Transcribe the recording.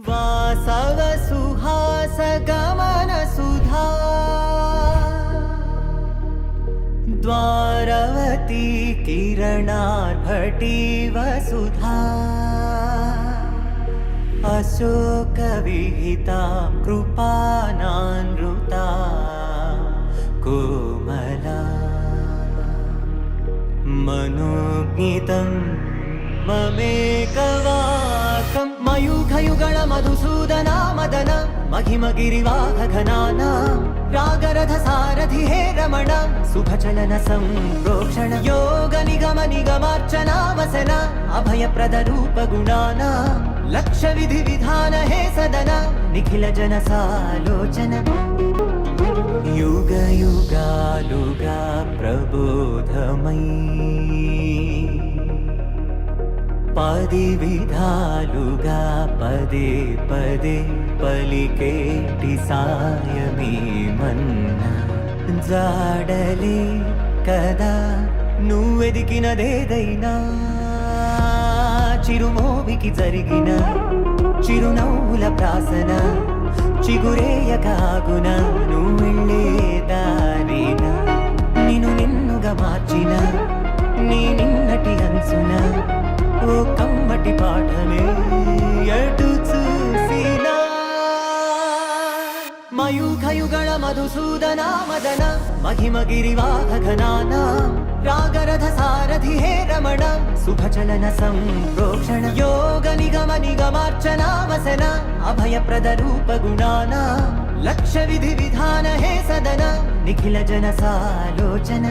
वासव सुहास गमन सुधा द्वारवती किरणार्भटी वसुधा अशोक विहिता कृपानानृता कोमला मनोज्ञितं ममेकवाकं मयूखयुगळ मधुसूदना मदन महिमगिरिवाहघनाना रागरथ सारथि हे रमण शुभचलन संप्रोक्षण योग निगम निगमार्चना वसन अभयप्रद रूप गुणाना लक्ष विधि विधान हे सदन निखिल जन सालोचन युग युगालुगा प्रबोधमयी पदि विधालुगा पदे पदे पलिकेटि सायमी मन्ना जाडले कदा నువ్వెదికినదేదైనా చిరుమోవికి జరిగిన చిరునవ్వుల ప్రాసన చిగురేయకాగున నువ్వెళ్ళే దారిన నిన్ను నిన్నుగా మార్చిన నీ నిన్నటి అంచున ఓ కమ్మటి పాఠమే ఎటు చూసినా మయూఖయుగళ మధుసూదనా మదన महिमगिरिवाहघनाना रागरथ सारथि हे रमण शुभचलन संप्रोक्षण योग निगम निगमार्चना वसन अभयप्रद रूप गुणाना लक्ष्य विधि विधान हे सदन निखिल जन सालोचन